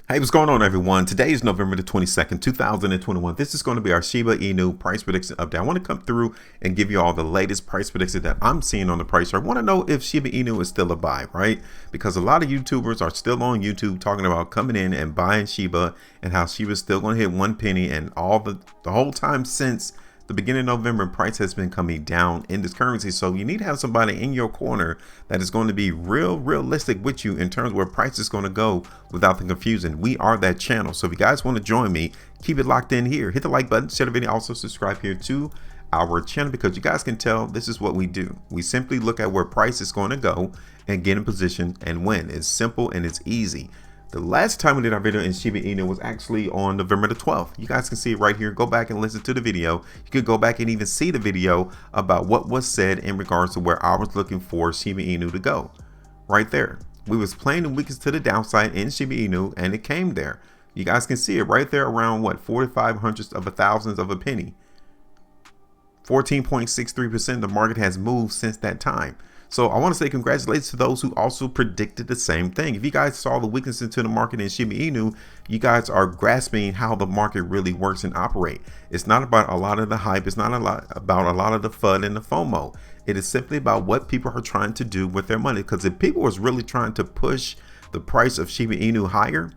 Hey, what's going on, everyone? Today is November the 22nd, 2021. This is going to be our Shiba Inu price prediction update. I want to come through and give you all the latest price prediction that I'm seeing on the price chart. I want to know if Shiba Inu is still a buy, right? Because a lot of YouTubers are still on YouTube talking about coming in and buying Shiba and how Shiba is still going to hit 1 penny, and all the whole time since the beginning of November, price has been coming down in this currency. So you need to have somebody in your corner that is going to be realistic with you in terms of where price is going to go without the confusion. We are that channel. So if you guys want to join me, keep it locked in here. Hit the like button, share the video, also subscribe here to our channel, because you guys can tell this is what we do. We simply look at where price is going to go and get in position and win. It's simple and it's easy. The last time we did our video in Shiba Inu was actually on November the 12th. You guys can see it right here. Go back and listen to the video. You could go back and even see the video about what was said in regards to where I was looking for Shiba Inu to go. Right there. We was playing the weakest to the downside in Shiba Inu, and it came there. You guys can see it right there around what, 45 hundredths of a thousandth of a penny. 14.63% the market has moved since that time. So I want to say congratulations to those who also predicted the same thing. If you guys saw the weakness into the market in Shiba Inu, you guys are grasping how the market really works and operate. It's not about a lot of the hype. It's not about a lot of the FUD and the FOMO. It is simply about what people are trying to do with their money. Because if people was really trying to push the price of Shiba Inu higher,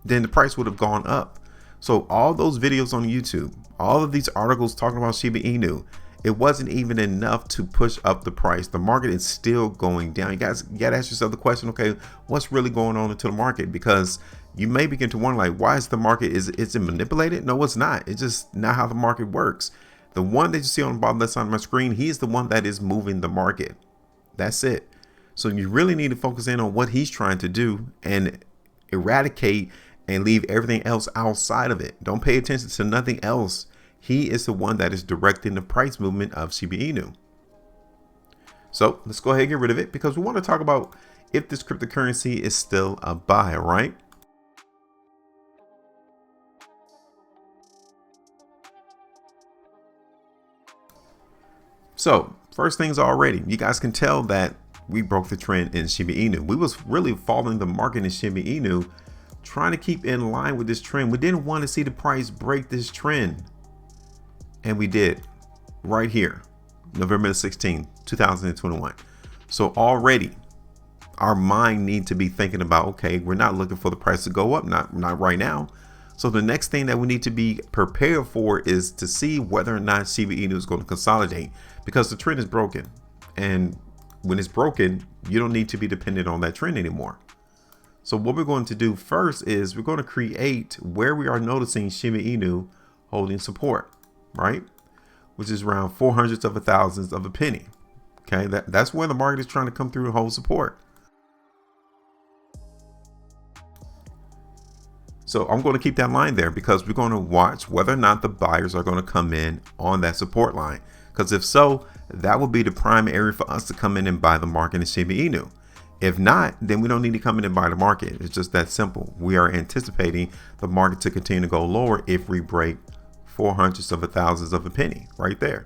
then the price would have gone up. So all those videos on YouTube, all of these articles talking about Shiba Inu, it wasn't even enough to push up the price. The market is still going down. You guys, you gotta ask yourself the question, okay, what's really going on into the market? Because you may begin to wonder, like, why is the market, is it manipulated? No, it's not. It's just not how the market works. The one that you see on the bottom left side of my screen, he's the one that is moving the market. That's it. So you really need to focus in on what he's trying to do and eradicate and leave everything else outside of it. Don't pay attention to nothing else. He is the one that is directing the price movement of Shiba Inu. So let's go ahead and get rid of it, because we want to talk about if this cryptocurrency is still a buy, right? So first things already, you guys can tell that we broke the trend in Shiba Inu. We was really following the market in Shiba Inu, trying to keep in line with this trend. We didn't want to see the price break this trend. And we did right here, November the 16th, 2021. So already our mind need to be thinking about, okay, we're not looking for the price to go up, not right now. So the next thing that we need to be prepared for is to see whether or not Shiba Inu is going to consolidate, because the trend is broken. And when it's broken, you don't need to be dependent on that trend anymore. So what we're going to do first is we're going to create where we are noticing Shiba Inu holding support, right? Which is around 400ths of a thousandth of a penny. Okay, that's where the market is trying to come through and hold support. So I'm going to keep that line there, because we're going to watch whether or not the buyers are going to come in on that support line. Because if so, that will be the prime area for us to come in and buy the market in Shiba Inu. If not, then we don't need to come in and buy the market. It's just that simple. We are anticipating the market to continue to go lower if we break 400ths of a thousandth of a penny right there.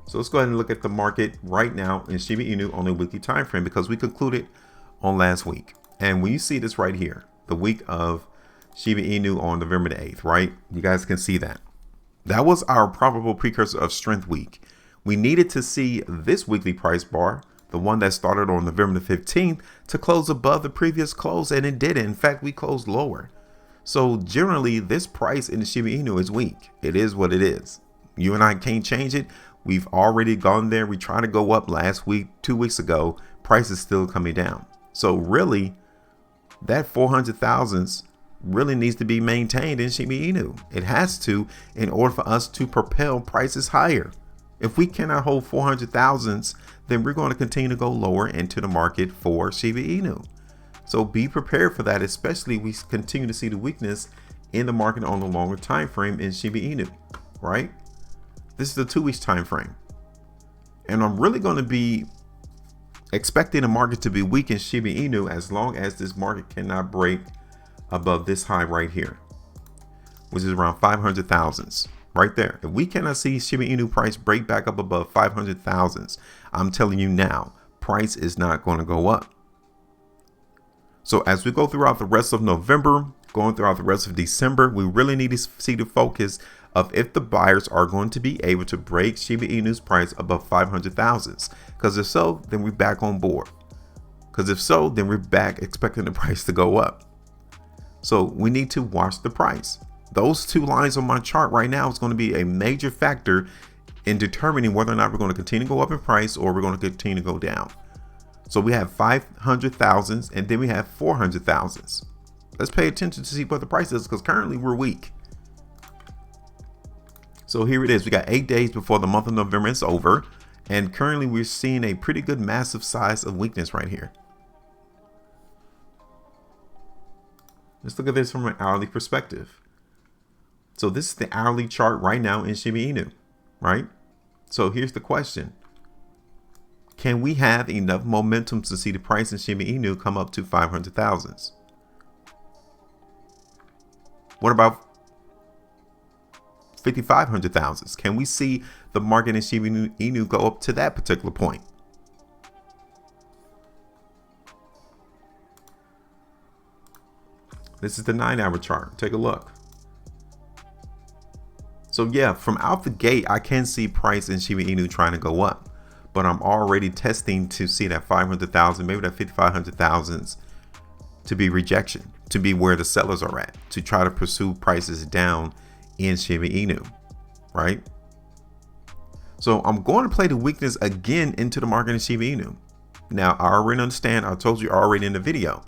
So let's go ahead and look at the market right now in Shiba Inu on a weekly time frame, because we concluded on last week. And when you see this right here, the week of Shiba Inu on November the 8th, right? You guys can see that. That was our probable precursor of strength week. We needed to see this weekly price bar, the one that started on November the 15th, to close above the previous close, and it didn't. In fact, we closed lower. So generally, this price in the Shiba Inu is weak. It is what it is. You and I can't change it. We've already gone there. We tried to go up last week, 2 weeks ago. Price is still coming down. So really, that 400 thousandths really needs to be maintained in Shiba Inu. It has to, in order for us to propel prices higher. If we cannot hold 400 thousandths, then we're going to continue to go lower into the market for Shiba Inu. So be prepared for that, especially we continue to see the weakness in the market on the longer time frame in Shiba Inu, right? This is the 2 weeks time frame. And I'm really going to be expecting the market to be weak in Shiba Inu as long as this market cannot break above this high right here, which is around 500 thousandths. Right there. If we cannot see Shiba Inu price break back up above 500 thousandths, I'm telling you now, price is not going to go up. So as we go throughout the rest of November, going throughout the rest of December, we really need to see the focus of if the buyers are going to be able to break Shiba Inu's price above 500,000. Because if so, then we're back on board. Because if so, then we're back expecting the price to go up. So we need to watch the price. Those two lines on my chart right now is going to be a major factor in determining whether or not we're going to continue to go up in price or we're going to continue to go down. So we have 500,000 and then we have 400,000. Let's pay attention to see what the price is, because currently we're weak. So here it is. We got 8 days before the month of November is over. And currently we're seeing a pretty good massive size of weakness right here. Let's look at this from an hourly perspective. So this is the hourly chart right now in Shiba Inu, right? So here's the question. Can we have enough momentum to see the price in Shiba Inu come up to 500,000? What about 5,500,000? Can we see the market in Shiba Inu go up to that particular point? This is the 9-hour chart. Take a look. So yeah, from out the gate, I can see price in Shiba Inu trying to go up, but I'm already testing to see that 500,000, maybe that 5,500,000 to be rejection, to be where the sellers are at, to try to pursue prices down in Shiba Inu, right? So I'm going to play the weakness again into the market in Shiba Inu. Now, I already understand, I told you already in the video,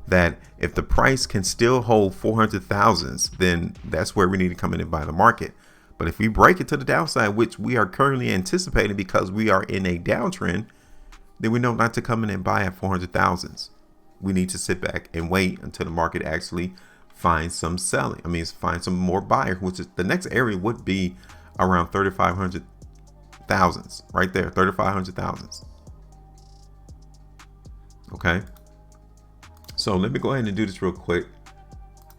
that if the price can still hold 400,000, then that's where we need to come in and buy the market. But if we break it to the downside, which we are currently anticipating because we are in a downtrend, then we know not to come in and buy at 400,000. We need to sit back and wait until the market actually finds some selling. I mean, find some more buyers, which is the next area would be around 3,500,000 right there, 3,500,000. Okay. So let me go ahead and do this real quick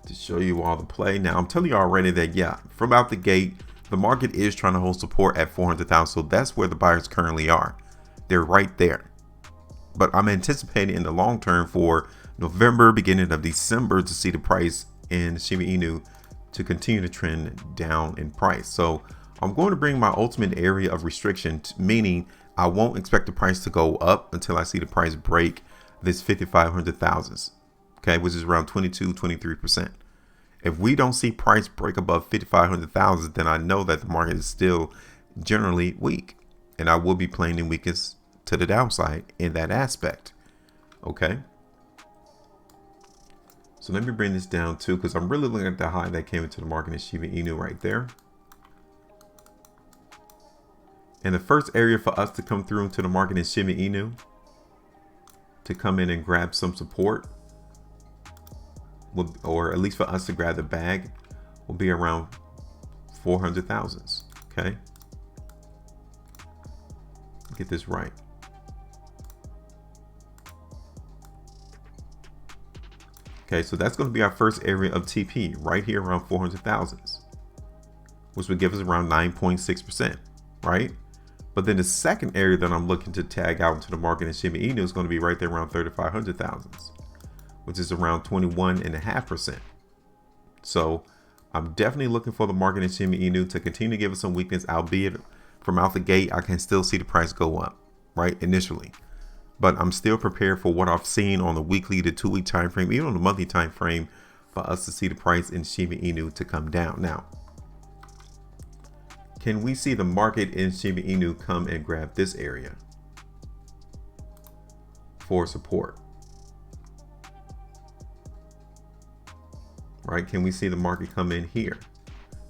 to show you all the play. Now, I'm telling you already that, yeah, from out the gate, the market is trying to hold support at 400,000. So that's where the buyers currently are. They're right there. But I'm anticipating in the long term for November, beginning of December, to see the price in Shiba Inu to continue to trend down in price. So I'm going to bring my ultimate area of restriction, meaning I won't expect the price to go up until I see the price break this 5,500,000, okay, which is around 22-23%. If we don't see price break above 5,500,000, then I know that the market is still generally weak, and I will be playing the weakest to the downside in that aspect. Okay. So let me bring this down too, because I'm really looking at the high that came into the market in Shiba Inu right there. And the first area for us to come through into the market in Shiba Inu to come in and grab some support, or at least for us to grab the bag, will be around 400,000. Okay. Get this right. Okay, so that's going to be our first area of TP right here around 400,000, which would give us around 9.6%, right? But then the second area that I'm looking to tag out into the market in Shiba Inu is going to be right there around 3,500,000, which is around 21.5%. So I'm definitely looking for the market in Shiba Inu to continue to give us some weakness, albeit from out the gate, I can still see the price go up, right, initially. But I'm still prepared for what I've seen on the weekly to 2-week time frame, even on the monthly time frame, for us to see the price in Shiba Inu to come down. Now, can we see the market in Shiba Inu come and grab this area for support? Right? Can we see the market come in here?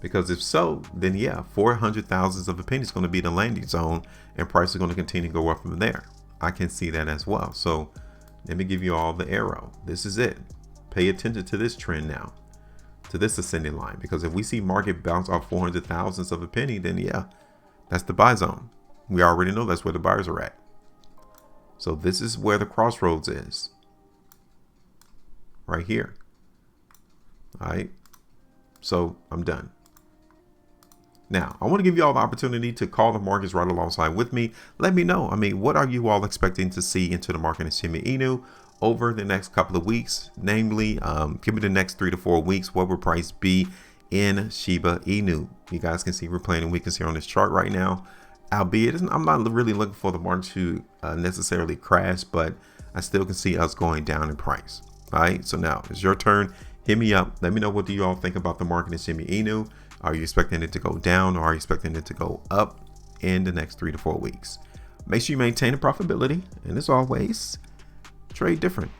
Because if so, then yeah, 400,000 of opinion is going to be the landing zone, and price is going to continue to go up from there. I can see that as well. So let me give you all the arrow. This is it. Pay attention to this trend now, to this ascending line, because if we see market bounce off 400,000 of a penny, then yeah, that's the buy zone. We already know that's where the buyers are at. So this is where the crossroads is, right here. All right. So I'm done. Now, I want to give you all the opportunity to call the markets right alongside with me. Let me know. I mean, what are you all expecting to see into the market in Shiba Inu over the next couple of weeks? Namely, give me the next 3 to 4 weeks. What will price be in Shiba Inu? You guys can see we're playing in weakness here on this chart right now. Albeit, I'm not really looking for the market to necessarily crash, but I still can see us going down in price. All right, so now it's your turn. Hit me up. Let me know, what do you all think about the market in Shiba Inu? Are you expecting it to go down, or are you expecting it to go up in the next 3 to 4 weeks? Make sure you maintain the profitability, and as always, trade different.